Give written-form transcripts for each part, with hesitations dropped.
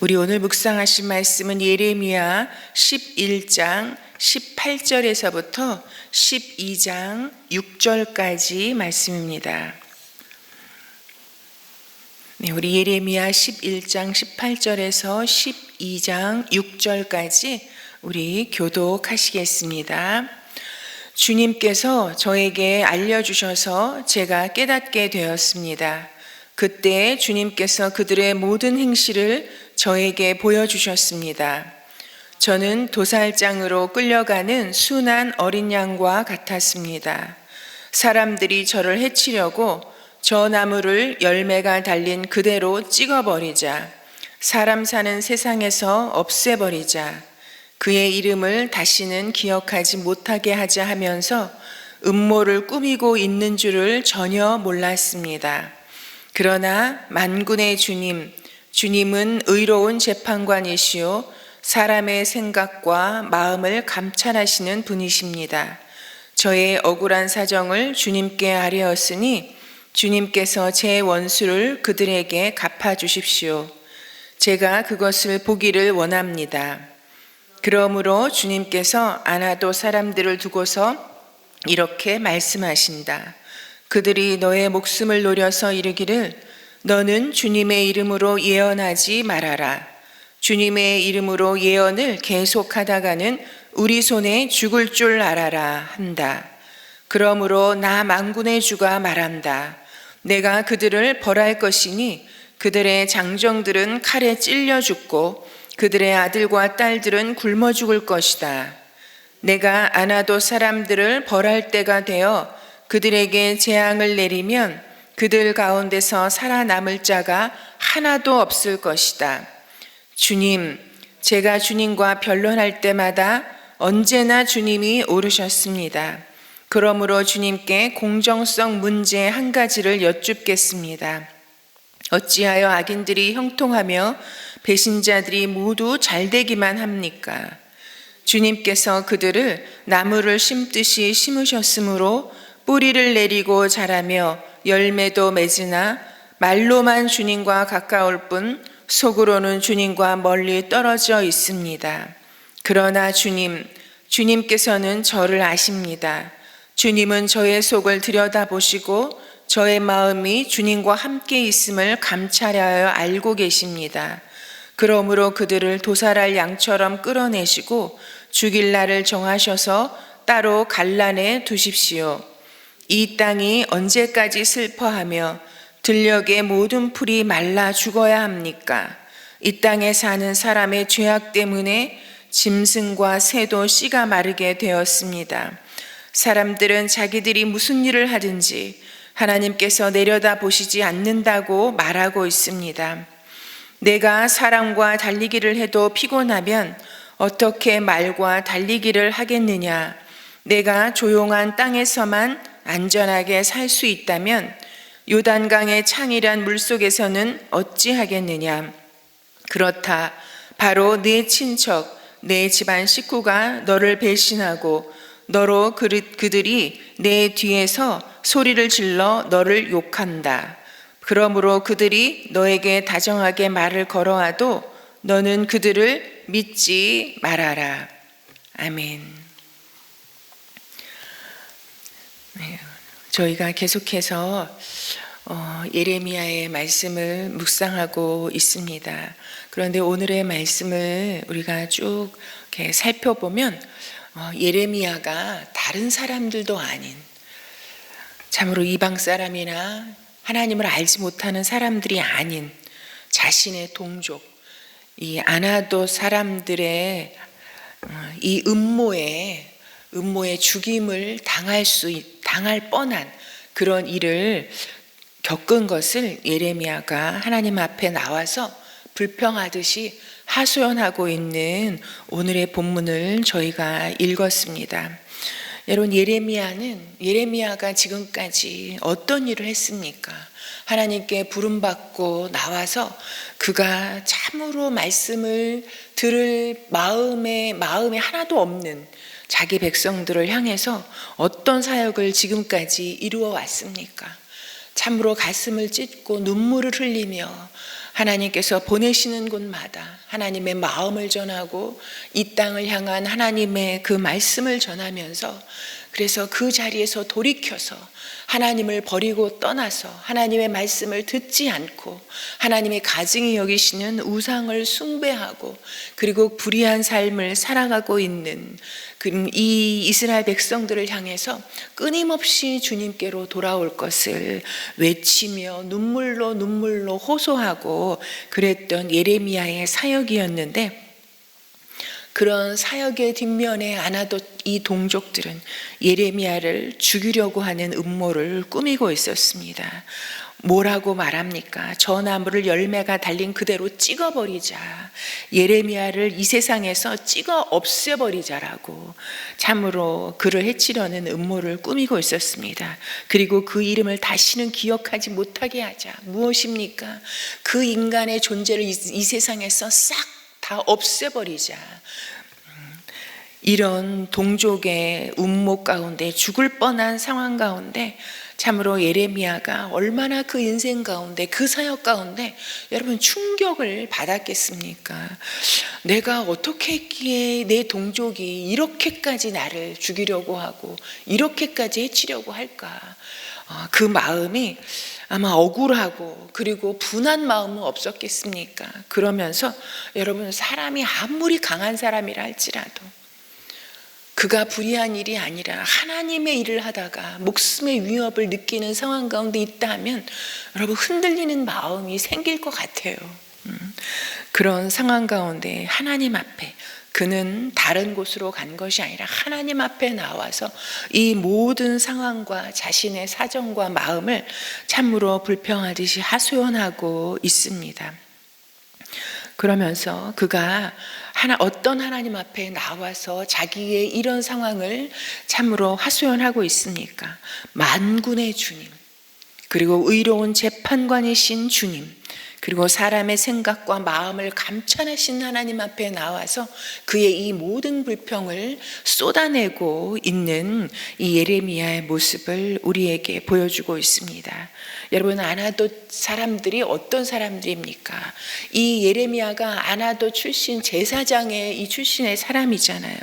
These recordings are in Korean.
우리 오늘 묵상하신 말씀은 예레미야 11장 18절에서부터 12장 6절까지 말씀입니다. 우리 예레미야 11장 18절에서 12장 6절까지 우리 교독하시겠습니다. 주님께서 저에게 알려주셔서 제가 깨닫게 되었습니다. 그때 주님께서 그들의 모든 행실을 저에게 보여주셨습니다. 저는 도살장으로 끌려가는 순한 어린 양과 같았습니다. 사람들이 저를 해치려고 저 나무를 열매가 달린 그대로 찍어버리자, 사람 사는 세상에서 없애버리자, 그의 이름을 다시는 기억하지 못하게 하자 하면서 음모를 꾸미고 있는 줄을 전혀 몰랐습니다. 그러나 만군의 주님은 의로운 재판관이시요 사람의 생각과 마음을 감찰하시는 분이십니다. 저의 억울한 사정을 주님께 아뢰었으니 주님께서 제 원수를 그들에게 갚아주십시오. 제가 그것을 보기를 원합니다. 그러므로 주님께서 아나도 사람들을 두고서 이렇게 말씀하신다. 그들이 너의 목숨을 노려서 이르기를 너는 주님의 이름으로 예언하지 말아라. 주님의 이름으로 예언을 계속하다가는 우리 손에 죽을 줄 알아라 한다. 그러므로 나 만군의 주가 말한다. 내가 그들을 벌할 것이니 그들의 장정들은 칼에 찔려 죽고 그들의 아들과 딸들은 굶어 죽을 것이다. 내가 아나도 사람들을 벌할 때가 되어 그들에게 재앙을 내리면 그들 가운데서 살아남을 자가 하나도 없을 것이다. 주님, 제가 주님과 변론할 때마다 언제나 주님이 오르셨습니다. 그러므로 주님께 공정성 문제 한 가지를 여쭙겠습니다. 어찌하여 악인들이 형통하며 배신자들이 모두 잘되기만 합니까? 주님께서 그들을 나무를 심듯이 심으셨으므로 뿌리를 내리고 자라며 열매도 맺으나 말로만 주님과 가까울 뿐 속으로는 주님과 멀리 떨어져 있습니다. 그러나 주님께서는 저를 아십니다. 주님은 저의 속을 들여다보시고 저의 마음이 주님과 함께 있음을 감찰하여 알고 계십니다. 그러므로 그들을 도살할 양처럼 끌어내시고 죽일 날을 정하셔서 따로 갈라내 두십시오. 이 땅이 언제까지 슬퍼하며 들녘의 모든 풀이 말라 죽어야 합니까? 이 땅에 사는 사람의 죄악 때문에 짐승과 새도 씨가 마르게 되었습니다. 사람들은 자기들이 무슨 일을 하든지 하나님께서 내려다 보시지 않는다고 말하고 있습니다. 내가 사람과 달리기를 해도 피곤하면 어떻게 말과 달리기를 하겠느냐? 내가 조용한 땅에서만 안전하게 살 수 있다면 요단강의 창이란 물속에서는 어찌하겠느냐? 그렇다. 바로 네 친척, 내 집안 식구가 너를 배신하고 너로 그들이 내 뒤에서 소리를 질러 너를 욕한다. 그러므로 그들이 너에게 다정하게 말을 걸어와도 너는 그들을 믿지 말아라. 아멘. 저희가 계속해서 예레미야의 말씀을 묵상하고 있습니다. 그런데 오늘의 말씀을 우리가 쭉 이렇게 살펴보면 예레미야가 다른 사람들도 아닌 참으로 이방 사람이나 하나님을 알지 못하는 사람들이 아닌 자신의 동족, 이 아나도 사람들의 이 음모에 죽임을 당할 뻔한 그런 일을 겪은 것을 예레미야가 하나님 앞에 나와서 불평하듯이 하소연하고 있는 오늘의 본문을 저희가 읽었습니다. 여러분, 예레미야가 지금까지 어떤 일을 했습니까? 하나님께 부름받고 나와서 그가 참으로 말씀을 들을 마음에 하나도 없는 자기 백성들을 향해서 어떤 사역을 지금까지 이루어 왔습니까? 참으로 가슴을 찢고 눈물을 흘리며 하나님께서 보내시는 곳마다 하나님의 마음을 전하고 이 땅을 향한 하나님의 그 말씀을 전하면서, 그래서 그 자리에서 돌이켜서 하나님을 버리고 떠나서 하나님의 말씀을 듣지 않고 하나님의 가증히 여기시는 우상을 숭배하고 그리고 불의한 삶을 살아가고 있는 이 이스라엘 백성들을 향해서 끊임없이 주님께로 돌아올 것을 외치며 눈물로 호소하고 그랬던 예레미야의 사역이었는데, 그런 사역의 뒷면에 아나돗 이 동족들은 예레미야를 죽이려고 하는 음모를 꾸미고 있었습니다. 뭐라고 말합니까? 저 나무를 열매가 달린 그대로 찍어버리자, 예레미야를 이 세상에서 찍어 없애버리자라고 참으로 그를 해치려는 음모를 꾸미고 있었습니다. 그리고 그 이름을 다시는 기억하지 못하게 하자. 무엇입니까? 그 인간의 존재를 이 세상에서 싹 다 없애버리자. 이런 동족의 음모 가운데, 죽을 뻔한 상황 가운데 참으로 예레미야가 얼마나 그 인생 가운데, 그 사역 가운데 여러분 충격을 받았겠습니까? 내가 어떻게 했기에 내 동족이 이렇게까지 나를 죽이려고 하고 이렇게까지 해치려고 할까? 그 마음이 아마 억울하고 그리고 분한 마음은 없었겠습니까? 그러면서 여러분, 사람이 아무리 강한 사람이라 할지라도 그가 불의한 일이 아니라 하나님의 일을 하다가 목숨의 위협을 느끼는 상황 가운데 있다 하면 여러분, 흔들리는 마음이 생길 것 같아요. 그런 상황 가운데 하나님 앞에, 그는 다른 곳으로 간 것이 아니라 하나님 앞에 나와서 이 모든 상황과 자신의 사정과 마음을 참으로 불평하듯이 하소연하고 있습니다. 그러면서 그가 어떤 하나님 앞에 나와서 자기의 이런 상황을 참으로 하소연하고 있습니까? 만군의 주님, 그리고 의로운 재판관이신 주님, 그리고 사람의 생각과 마음을 감찰하신 하나님 앞에 나와서 그의 이 모든 불평을 쏟아내고 있는 이 예레미야의 모습을 우리에게 보여주고 있습니다. 여러분, 아나돗 사람들이 어떤 사람들입니까? 이 예레미야가 아나돗 출신 제사장의 이 출신의 사람이잖아요.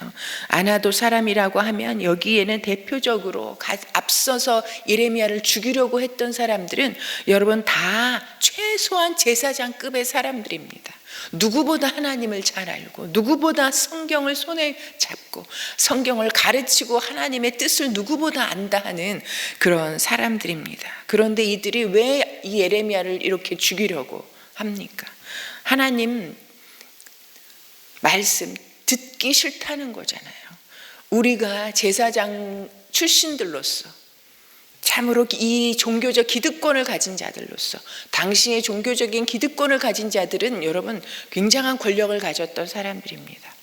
아나돗 사람이라고 하면 여기에는 대표적으로 앞서서 예레미야를 죽이려고 했던 사람들은 여러분 다 최소한 제사장급의 사람들입니다. 누구보다 하나님을 잘 알고 누구보다 성경을 손에 잡고 성경을 가르치고 하나님의 뜻을 누구보다 안다 하는 그런 사람들입니다. 그런데 이들이 왜 이 예레미야를 이렇게 죽이려고 합니까? 하나님 말씀 듣기 싫다는 거잖아요. 우리가 제사장 출신들로서 참으로 이 종교적 기득권을 가진 자들로서, 당시의 종교적인 기득권을 가진 자들은 여러분 굉장한 권력을 가졌던 사람들입니다.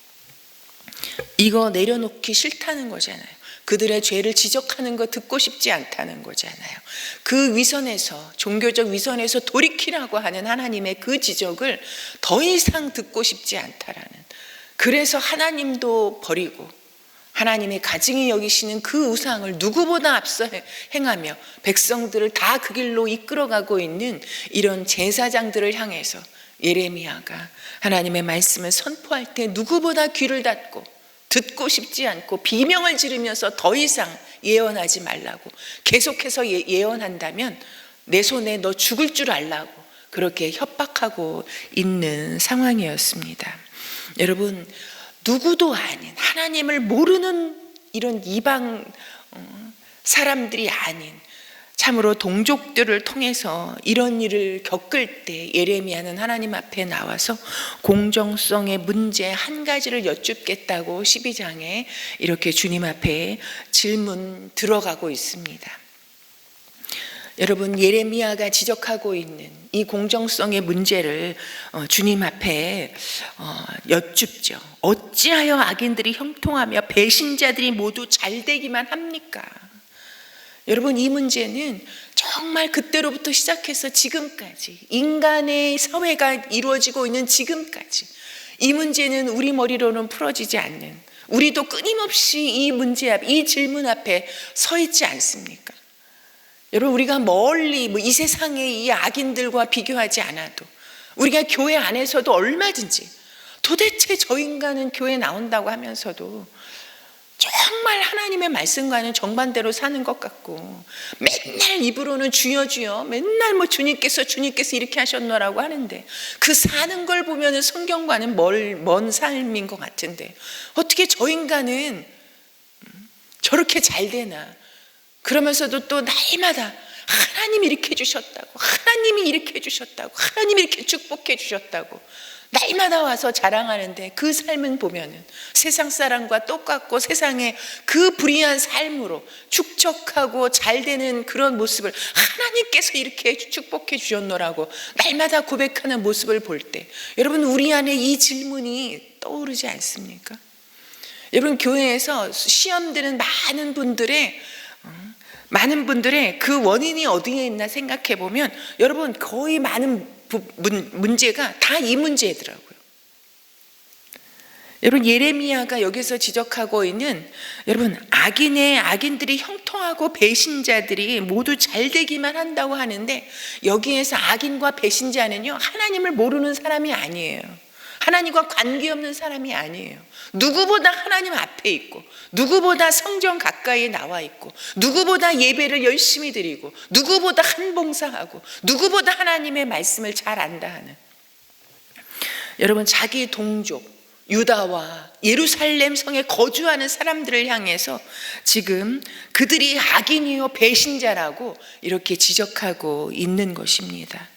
이거 내려놓기 싫다는 거잖아요. 그들의 죄를 지적하는 거 듣고 싶지 않다는 거잖아요. 그 위선에서, 종교적 위선에서 돌이키라고 하는 하나님의 그 지적을 더 이상 듣고 싶지 않다라는, 그래서 하나님도 버리고 하나님의 가증히 여기시는 그 우상을 누구보다 앞서 행하며 백성들을 다 그 길로 이끌어가고 있는 이런 제사장들을 향해서 예레미야가 하나님의 말씀을 선포할 때 누구보다 귀를 닫고 듣고 싶지 않고 비명을 지르면서 더 이상 예언하지 말라고, 계속해서 예언한다면 내 손에 너 죽을 줄 알라고 그렇게 협박하고 있는 상황이었습니다. 여러분, 누구도 아닌, 하나님을 모르는 이런 이방 사람들이 아닌 참으로 동족들을 통해서 이런 일을 겪을 때 예레미야는 하나님 앞에 나와서 공정성의 문제 한 가지를 여쭙겠다고 12장에 이렇게 주님 앞에 질문 들어가고 있습니다. 여러분, 예레미야가 지적하고 있는 이 공정성의 문제를 주님 앞에 여쭙죠. 어찌하여 악인들이 형통하며 배신자들이 모두 잘되기만 합니까? 여러분, 이 문제는 정말 그때로부터 시작해서 지금까지, 인간의 사회가 이루어지고 있는 지금까지 이 문제는 우리 머리로는 풀어지지 않는, 우리도 끊임없이 이 문제 앞, 이 질문 앞에 서 있지 않습니까? 여러분, 우리가 멀리 이 세상의 이 악인들과 비교하지 않아도 우리가 교회 안에서도 얼마든지 도대체 저 인간은 교회 나온다고 하면서도 정말 하나님의 말씀과는 정반대로 사는 것 같고 맨날 입으로는 주여 주여 맨날 뭐 주님께서 이렇게 하셨노라고 하는데 그 사는 걸 보면은 성경과는 먼 삶인 것 같은데 어떻게 저 인간은 저렇게 잘 되나. 그러면서도 또 날마다 하나님이 이렇게 해주셨다고, 하나님이 이렇게 해주셨다고, 하나님이 이렇게 축복해 주셨다고 날마다 와서 자랑하는데 그 삶은 보면은 세상 사람과 똑같고 세상의 그 불의한 삶으로 축적하고 잘 되는 그런 모습을 하나님께서 이렇게 축복해 주셨노라고 날마다 고백하는 모습을 볼 때 여러분 우리 안에 이 질문이 떠오르지 않습니까? 여러분 교회에서 시험 드는 많은 분들의 그 원인이 어디에 있나 생각해 보면 여러분 거의 많은 문제가 다 이 문제더라고요. 여러분 예레미야가 여기서 지적하고 있는 여러분 악인들이 형통하고 배신자들이 모두 잘 되기만 한다고 하는데 여기에서 악인과 배신자는요 하나님을 모르는 사람이 아니에요. 하나님과 관계없는 사람이 아니에요. 누구보다 하나님 앞에 있고 누구보다 성전 가까이에 나와 있고 누구보다 예배를 열심히 드리고 누구보다 한봉사하고 누구보다 하나님의 말씀을 잘 안다 하는 여러분 자기 동족 유다와 예루살렘 성에 거주하는 사람들을 향해서 지금 그들이 악인이요 배신자라고 이렇게 지적하고 있는 것입니다.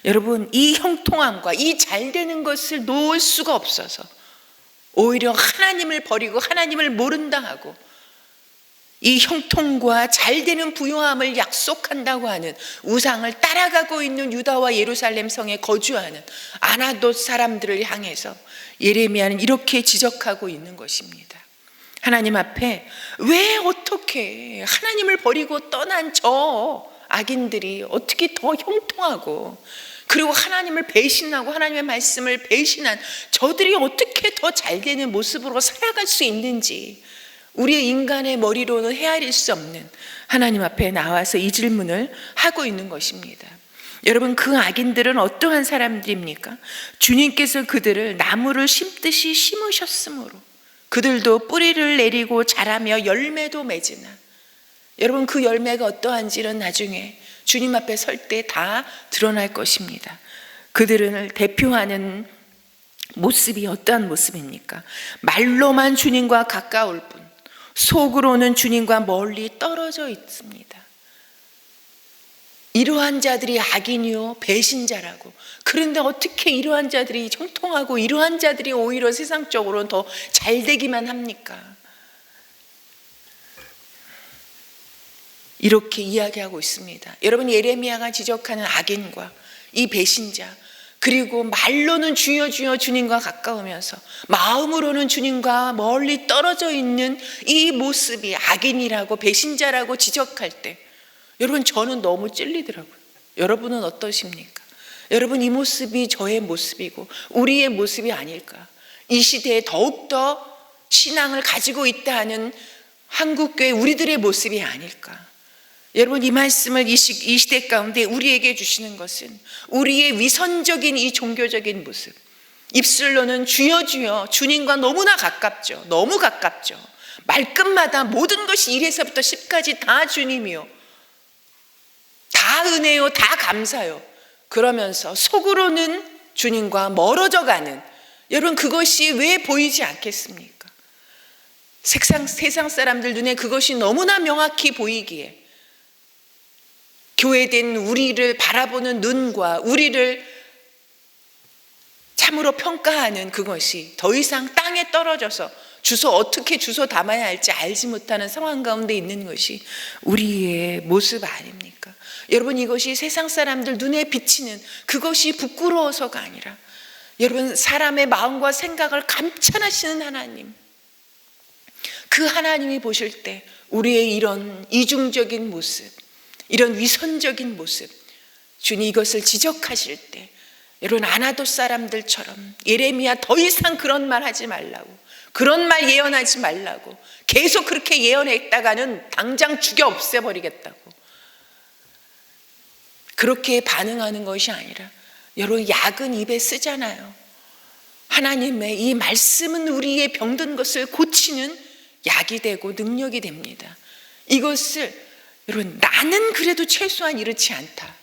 여러분 이 형통함과 이 잘되는 것을 놓을 수가 없어서 오히려 하나님을 버리고 하나님을 모른다 하고 이 형통과 잘되는 부요함을 약속한다고 하는 우상을 따라가고 있는 유다와 예루살렘 성에 거주하는 아나돗 사람들을 향해서 예레미야는 이렇게 지적하고 있는 것입니다. 하나님 앞에 왜 어떻게 하나님을 버리고 떠난 저 악인들이 어떻게 더 형통하고 그리고 하나님을 배신하고 하나님의 말씀을 배신한 저들이 어떻게 더 잘되는 모습으로 살아갈 수 있는지 우리의 인간의 머리로는 헤아릴 수 없는 하나님 앞에 나와서 이 질문을 하고 있는 것입니다. 여러분 그 악인들은 어떠한 사람들입니까? 주님께서 그들을 나무를 심듯이 심으셨으므로 그들도 뿌리를 내리고 자라며 열매도 맺으나 여러분 그 열매가 어떠한지는 나중에 주님 앞에 설 때 다 드러날 것입니다. 그들을 대표하는 모습이 어떠한 모습입니까? 말로만 주님과 가까울 뿐 속으로는 주님과 멀리 떨어져 있습니다. 이러한 자들이 악인이요 배신자라고. 그런데 어떻게 이러한 자들이 형통하고 이러한 자들이 오히려 세상적으로는 더 잘되기만 합니까? 이렇게 이야기하고 있습니다. 여러분 예레미야가 지적하는 악인과 이 배신자 그리고 말로는 주여 주여 주님과 가까우면서 마음으로는 주님과 멀리 떨어져 있는 이 모습이 악인이라고 배신자라고 지적할 때 여러분 저는 너무 찔리더라고요. 여러분은 어떠십니까? 여러분 이 모습이 저의 모습이고 우리의 모습이 아닐까? 이 시대에 더욱더 신앙을 가지고 있다 하는 한국교회 우리들의 모습이 아닐까? 여러분 이 말씀을 이 시대 가운데 우리에게 주시는 것은 우리의 위선적인 이 종교적인 모습 입술로는 주여 주여 주님과 너무나 가깝죠. 너무 가깝죠. 말끝마다 모든 것이 1에서부터 10까지 다 주님이요 다 은혜요 다 감사요 그러면서 속으로는 주님과 멀어져 가는 여러분 그것이 왜 보이지 않겠습니까? 세상 사람들 눈에 그것이 너무나 명확히 보이기에 교회된 우리를 바라보는 눈과 우리를 참으로 평가하는 그것이 더 이상 땅에 떨어져서 어떻게 주워 담아야 할지 알지 못하는 상황 가운데 있는 것이 우리의 모습 아닙니까? 여러분 이것이 세상 사람들 눈에 비치는 그것이 부끄러워서가 아니라 여러분 사람의 마음과 생각을 감찰하시는 하나님 그 하나님이 보실 때 우리의 이런 이중적인 모습 이런 위선적인 모습 주님 이것을 지적하실 때 여러분 아나돗 사람들처럼 예레미야 더 이상 그런 말 하지 말라고 그런 말 예언하지 말라고 계속 그렇게 예언했다가는 당장 죽여 없애버리겠다고 그렇게 반응하는 것이 아니라 여러분, 약은 입에 쓰잖아요. 하나님의 이 말씀은 우리의 병든 것을 고치는 약이 되고 능력이 됩니다. 이것을 여러분, 나는 그래도 최소한 이렇지 않다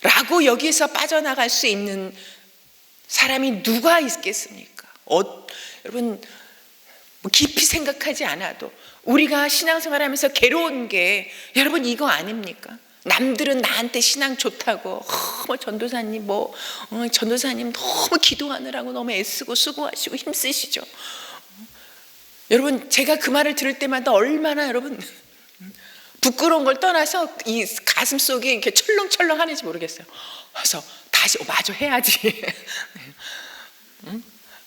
라고 여기에서 빠져나갈 수 있는 사람이 누가 있겠습니까? 여러분, 깊이 생각하지 않아도 우리가 신앙생활하면서 괴로운 게 여러분 이거 아닙니까? 남들은 나한테 신앙 좋다고 전도사님 전도사님 너무 기도하느라고 너무 애쓰고 수고하시고 힘쓰시죠. 여러분, 제가 그 말을 들을 때마다 얼마나 여러분 부끄러운 걸 떠나서 이 가슴 속에 이렇게 철렁철렁 하는지 모르겠어요. 그래서 다시 맞아 해야지.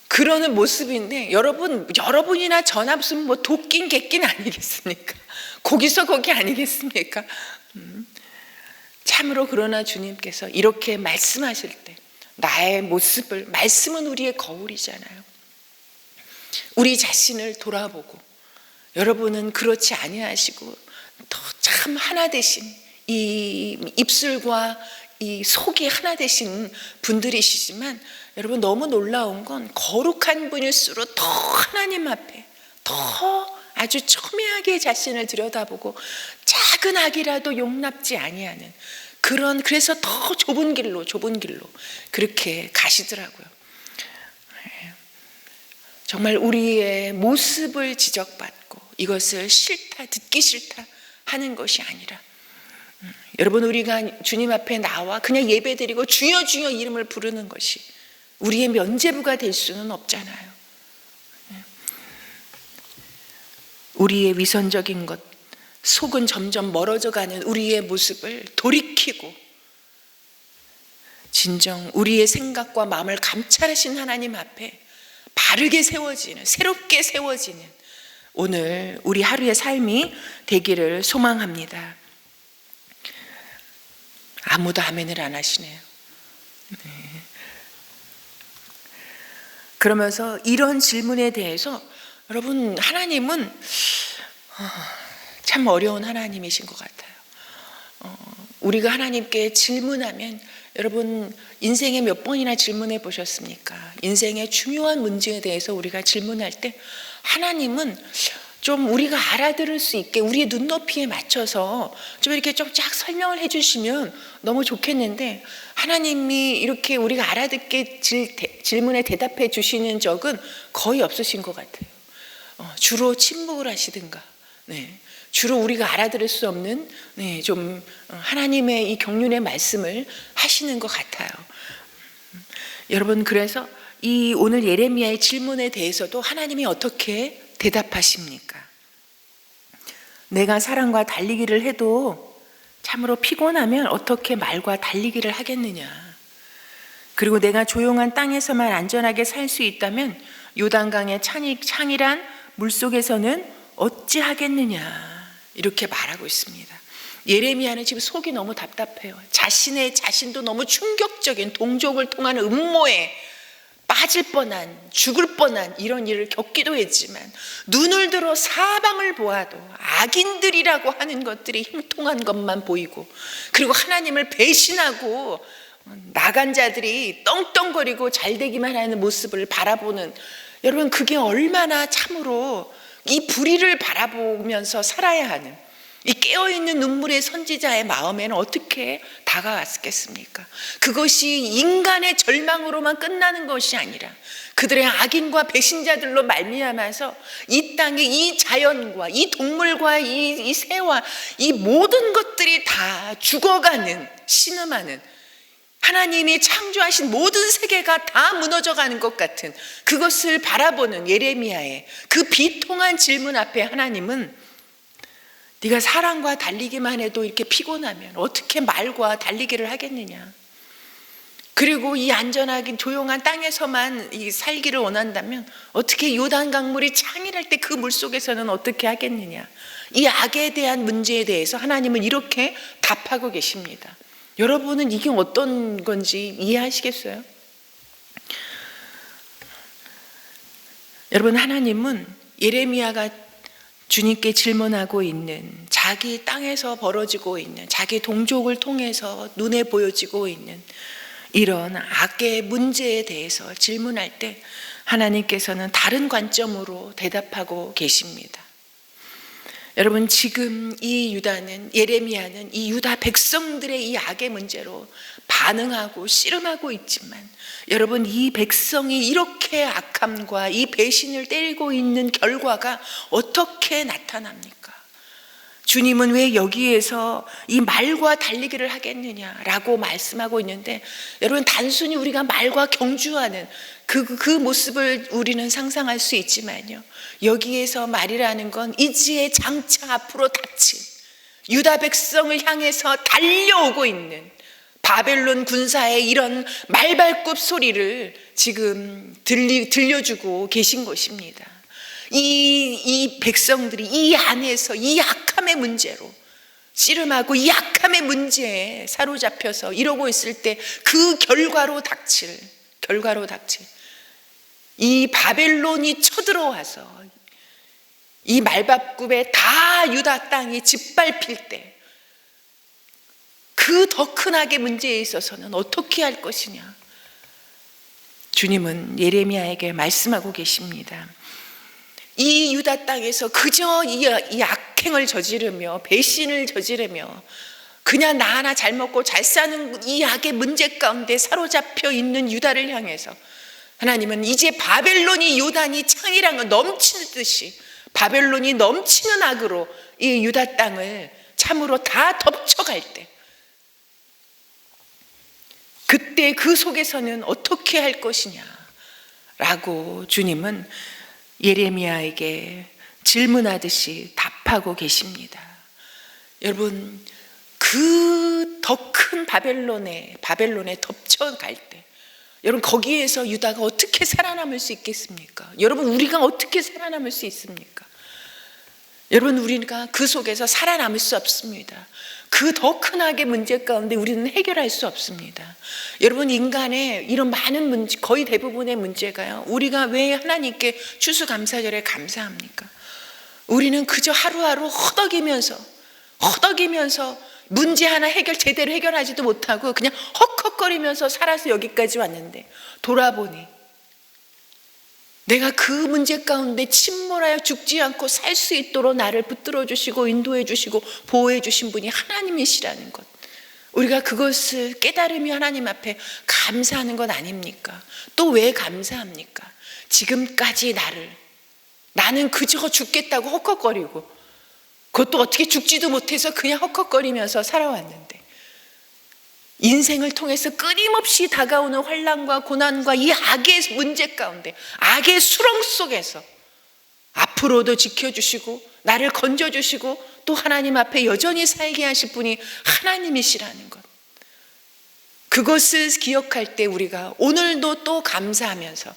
그러는 모습인데 여러분이나 저나 무슨 도끼인 객긴 아니겠습니까? 거기서 거기 아니겠습니까? 참으로 그러나 주님께서 이렇게 말씀하실 때 나의 모습을, 말씀은 우리의 거울이잖아요. 우리 자신을 돌아보고 여러분은 그렇지 아니하시고 더 참 하나 되신 이 입술과 이 속이 하나 되신 분들이시지만 여러분, 너무 놀라운 건 거룩한 분일수록 더 하나님 앞에 더 아주 첨예하게 자신을 들여다보고 작은 악이라도 용납지 아니하는 그래서 더 좁은 길로 그렇게 가시더라고요. 정말 우리의 모습을 지적받고 이것을 싫다, 듣기 싫다 하는 것이 아니라 여러분, 우리가 주님 앞에 나와 그냥 예배드리고 주여 주여 이름을 부르는 것이 우리의 면죄부가 될 수는 없잖아요. 우리의 위선적인 것, 속은 점점 멀어져가는 우리의 모습을 돌이키고 진정 우리의 생각과 마음을 감찰하신 하나님 앞에 바르게 세워지는, 새롭게 세워지는 오늘 우리 하루의 삶이 되기를 소망합니다. 아무도 아멘을 안 하시네요. 네. 그러면서 이런 질문에 대해서 여러분, 하나님은 참 어려운 하나님이신 것 같아요. 우리가 하나님께 질문하면 여러분, 인생에 몇 번이나 질문해 보셨습니까? 인생의 중요한 문제에 대해서 우리가 질문할 때 하나님은 좀 우리가 알아들을 수 있게 우리의 눈높이에 맞춰서 좀 이렇게 좀 쫙 설명을 해 주시면 너무 좋겠는데, 하나님이 이렇게 우리가 알아듣게 질문에 대답해 주시는 적은 거의 없으신 것 같아요. 주로 침묵을 하시든가, 주로 우리가 알아들을 수 없는 좀 하나님의 이 경륜의 말씀을 하시는 것 같아요. 여러분, 그래서 이 오늘 예레미야의 질문에 대해서도 하나님이 어떻게 대답하십니까? 내가 사람과 달리기를 해도 참으로 피곤하면 어떻게 말과 달리기를 하겠느냐? 그리고 내가 조용한 땅에서만 안전하게 살 수 있다면 요단강의 창이란 물속에서는 어찌하겠느냐? 이렇게 말하고 있습니다. 예레미야는 지금 속이 너무 답답해요. 자신도 너무 충격적인 동족을 통한 음모에 빠질 뻔한, 죽을 뻔한 이런 일을 겪기도 했지만 눈을 들어 사방을 보아도 악인들이라고 하는 것들이 형통한 것만 보이고, 그리고 하나님을 배신하고 나간 자들이 떵떵거리고 잘되기만 하는 모습을 바라보는, 여러분, 그게 얼마나 참으로 이 불의를 바라보면서 살아야 하는 이 깨어있는 눈물의 선지자의 마음에는 어떻게 다가왔겠습니까? 그것이 인간의 절망으로만 끝나는 것이 아니라 그들의 악인과 배신자들로 말미암아서 이 땅의 이 자연과 이 동물과 이 새와 이 모든 것들이 다 죽어가는, 신음하는, 하나님이 창조하신 모든 세계가 다 무너져가는 것 같은 그것을 바라보는 예레미야의 그 비통한 질문 앞에 하나님은 네가 사람과 달리기만 해도 이렇게 피곤하면 어떻게 말과 달리기를 하겠느냐? 그리고 이 안전하긴 조용한 땅에서만 살기를 원한다면 어떻게 요단 강물이 창이랄 때 그 물속에서는 어떻게 하겠느냐? 이 악에 대한 문제에 대해서 하나님은 이렇게 답하고 계십니다. 여러분은 이게 어떤 건지 이해하시겠어요? 여러분, 하나님은 예레미야가 주님께 질문하고 있는, 자기 땅에서 벌어지고 있는, 자기 동족을 통해서 눈에 보여지고 있는 이런 악의 문제에 대해서 질문할 때 하나님께서는 다른 관점으로 대답하고 계십니다. 여러분, 지금 이 유다는, 예레미야는 이 유다 백성들의 이 악의 문제로 반응하고 씨름하고 있지만, 여러분, 이 백성이 이렇게 악함과 이 배신을 때리고 있는 결과가 어떻게 나타납니까? 주님은 왜 여기에서 이 말과 달리기를 하겠느냐라고 말씀하고 있는데, 여러분, 단순히 우리가 말과 경주하는 그 모습을 우리는 상상할 수 있지만요, 여기에서 말이라는 건 이지의 장차 앞으로 닥친 유다 백성을 향해서 달려오고 있는 바벨론 군사의 이런 말발굽 소리를 지금 들려주고 계신 것입니다. 이 백성들이 이 안에서 이 악함의 문제로 씨름하고 이 악함의 문제에 사로잡혀서 이러고 있을 때 그 결과로 닥칠 이 바벨론이 쳐들어와서 이 말발굽에 다 유다 땅이 짓밟힐 때 그 더 큰 악의 문제에 있어서는 어떻게 할 것이냐, 주님은 예레미야에게 말씀하고 계십니다. 이 유다 땅에서 그저 이 악행을 저지르며 배신을 저지르며 그냥 나 하나 잘 먹고 잘 사는 이 악의 문제 가운데 사로잡혀 있는 유다를 향해서 하나님은 이제 바벨론이 요단이 창이랑을 넘치듯이 바벨론이 넘치는 악으로 이 유다 땅을 참으로 다 덮쳐갈 때, 그때 그 속에서는 어떻게 할 것이냐라고 주님은 예레미야에게 질문하듯이 답하고 계십니다. 여러분, 그 더 큰 바벨론에 덮쳐갈 때, 여러분, 거기에서 유다가 어떻게 살아남을 수 있겠습니까? 여러분, 우리가 어떻게 살아남을 수 있습니까? 여러분, 우리가 그 속에서 살아남을 수 없습니다. 그 더 큰 악의 문제 가운데 우리는 해결할 수 없습니다. 여러분, 인간의 이런 많은 문제, 거의 대부분의 문제가요, 우리가 왜 하나님께 추수감사절에 감사합니까? 우리는 그저 하루하루 허덕이면서 문제 하나 제대로 해결하지도 못하고 그냥 헉헉거리면서 살아서 여기까지 왔는데, 돌아보니 내가 그 문제 가운데 침몰하여 죽지 않고 살 수 있도록 나를 붙들어 주시고 인도해 주시고 보호해 주신 분이 하나님이시라는 것, 우리가 그것을 깨달으며 하나님 앞에 감사하는 것 아닙니까? 또 왜 감사합니까? 지금까지 나는 그저 죽겠다고 헉헉거리고, 그것도 어떻게 죽지도 못해서 그냥 헉헉거리면서 살아왔는데, 인생을 통해서 끊임없이 다가오는 환난과 고난과 이 악의 문제 가운데, 악의 수렁 속에서 앞으로도 지켜주시고 나를 건져주시고 또 하나님 앞에 여전히 살게 하실 분이 하나님이시라는 것, 그것을 기억할 때 우리가 오늘도 또 감사하면서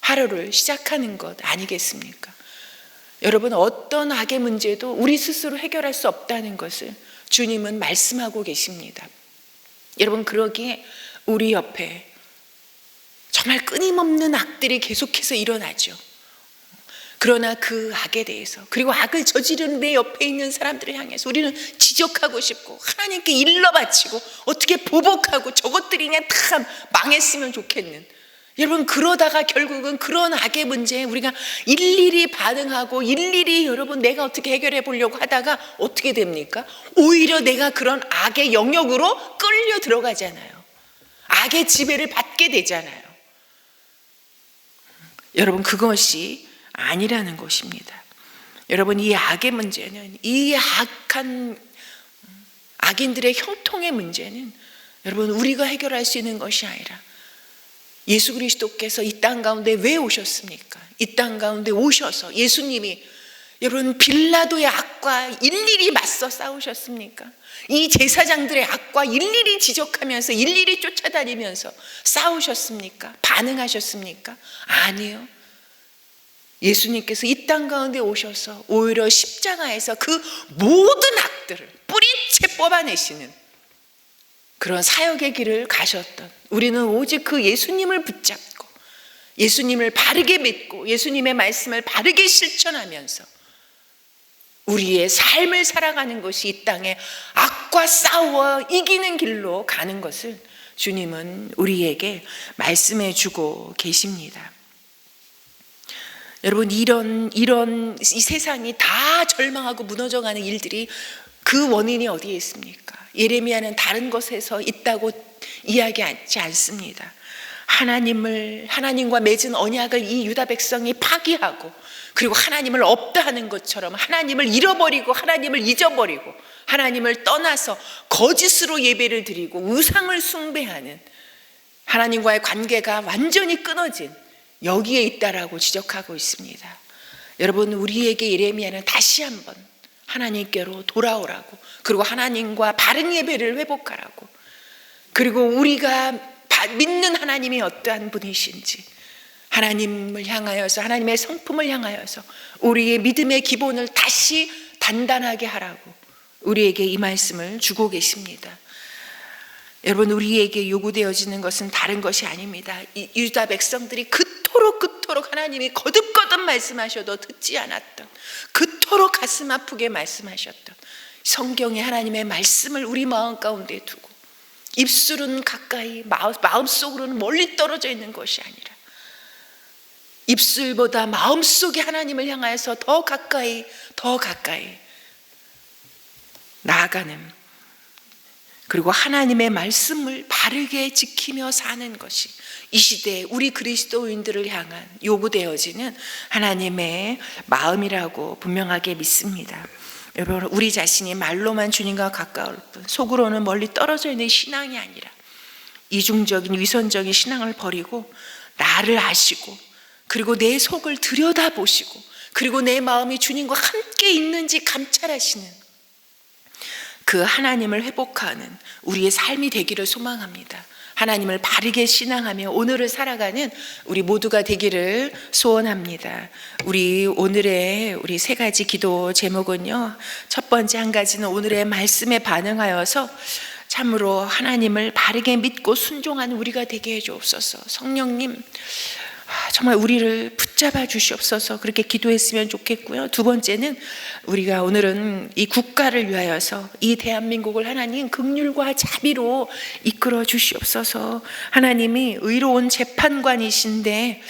하루를 시작하는 것 아니겠습니까? 여러분, 어떤 악의 문제도 우리 스스로 해결할 수 없다는 것을 주님은 말씀하고 계십니다. 여러분, 그러기에 우리 옆에 정말 끊임없는 악들이 계속해서 일어나죠. 그러나 그 악에 대해서, 그리고 악을 저지르는 내 옆에 있는 사람들을 향해서 우리는 지적하고 싶고 하나님께 일러 바치고 어떻게 보복하고 저것들이 그냥 다 망했으면 좋겠는, 여러분, 그러다가 결국은 그런 악의 문제에 우리가 일일이 반응하고 일일이 여러분 내가 어떻게 해결해 보려고 하다가 어떻게 됩니까? 오히려 내가 그런 악의 영역으로 끌려 들어가잖아요. 악의 지배를 받게 되잖아요. 여러분, 그것이 아니라는 것입니다. 여러분, 이 악의 문제는, 이 악한 악인들의 형통의 문제는 여러분 우리가 해결할 수 있는 것이 아니라 예수 그리스도께서 이 땅 가운데 왜 오셨습니까? 이 땅 가운데 오셔서 예수님이 여러분 빌라도의 악과 일일이 맞서 싸우셨습니까? 이 제사장들의 악과 일일이 지적하면서 일일이 쫓아다니면서 싸우셨습니까? 반응하셨습니까? 아니요. 예수님께서 이 땅 가운데 오셔서 오히려 십자가에서 그 모든 악들을 뿌리채 뽑아내시는 그런 사역의 길을 가셨던, 우리는 오직 그 예수님을 붙잡고 예수님을 바르게 믿고 예수님의 말씀을 바르게 실천하면서 우리의 삶을 살아가는 것이 이 땅에 악과 싸워 이기는 길로 가는 것을 주님은 우리에게 말씀해 주고 계십니다. 여러분, 이런 이 세상이 다 절망하고 무너져가는 일들이 그 원인이 어디에 있습니까? 예레미야는 다른 것에서 있다고 이야기하지 않습니다. 하나님과 맺은 언약을 이 유다 백성이 파기하고, 그리고 하나님을 없다 하는 것처럼 하나님을 잃어버리고 하나님을 잊어버리고 하나님을 떠나서 거짓으로 예배를 드리고 우상을 숭배하는, 하나님과의 관계가 완전히 끊어진 여기에 있다라고 지적하고 있습니다. 여러분, 우리에게 예레미야는 다시 한번 하나님께로 돌아오라고, 그리고 하나님과 바른 예배를 회복하라고, 그리고 우리가 믿는 하나님이 어떠한 분이신지 하나님을 향하여서, 하나님의 성품을 향하여서 우리의 믿음의 기본을 다시 단단하게 하라고 우리에게 이 말씀을 주고 계십니다. 여러분, 우리에게 요구되어지는 것은 다른 것이 아닙니다. 이 유다 백성들이 그토록 하나님이 거듭거듭 말씀하셔도 듣지 않았던, 그토록 가슴 아프게 말씀하셨던 성경의 하나님의 말씀을 우리 마음 가운데 두고, 입술은 가까이 마음속으로는 멀리 떨어져 있는 것이 아니라 입술보다 마음속에 하나님을 향하여서 더 가까이 나아가는, 그리고 하나님의 말씀을 바르게 지키며 사는 것이 이 시대에 우리 그리스도인들을 향한 요구되어지는 하나님의 마음이라고 분명하게 믿습니다. 여러분, 우리 자신이 말로만 주님과 가까울 뿐 속으로는 멀리 떨어져 있는 신앙이 아니라 이중적인 위선적인 신앙을 버리고 나를 아시고, 그리고 내 속을 들여다보시고, 그리고 내 마음이 주님과 함께 있는지 감찰하시는 그 하나님을 회복하는 우리의 삶이 되기를 소망합니다. 하나님을 바르게 신앙하며 오늘을 살아가는 우리 모두가 되기를 소원합니다. 오늘의 세 가지 기도 제목은요, 첫 번째 한 가지는 오늘의 말씀에 반응하여서 참으로 하나님을 바르게 믿고 순종하는 우리가 되게 해주옵소서. 성령님, 정말 우리를 붙잡아 주시옵소서. 그렇게 기도했으면 좋겠고요. 두 번째는 우리가 오늘은 이 국가를 위하여서 이 대한민국을 하나님 긍휼과 자비로 이끌어 주시옵소서. 하나님이 의로운 재판관이신데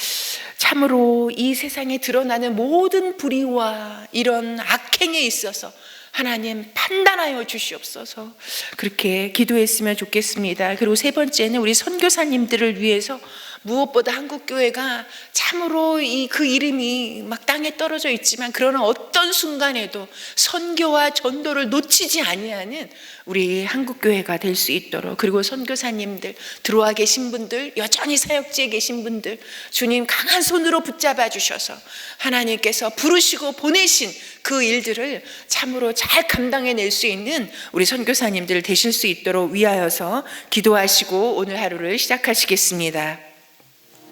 참으로 이 세상에 드러나는 모든 불의와 이런 악행에 있어서 하나님 판단하여 주시옵소서. 그렇게 기도했으면 좋겠습니다. 그리고 세 번째는 우리 선교사님들을 위해서 무엇보다 한국교회가 참으로 그 이름이 막 땅에 떨어져 있지만 그러나 어떤 순간에도 선교와 전도를 놓치지 아니하는 우리 한국교회가 될 수 있도록, 그리고 선교사님들 들어와 계신 분들, 여전히 사역지에 계신 분들 주님 강한 손으로 붙잡아 주셔서 하나님께서 부르시고 보내신 그 일들을 참으로 잘 감당해낼 수 있는 우리 선교사님들 되실 수 있도록 위하여서 기도하시고 오늘 하루를 시작하시겠습니다.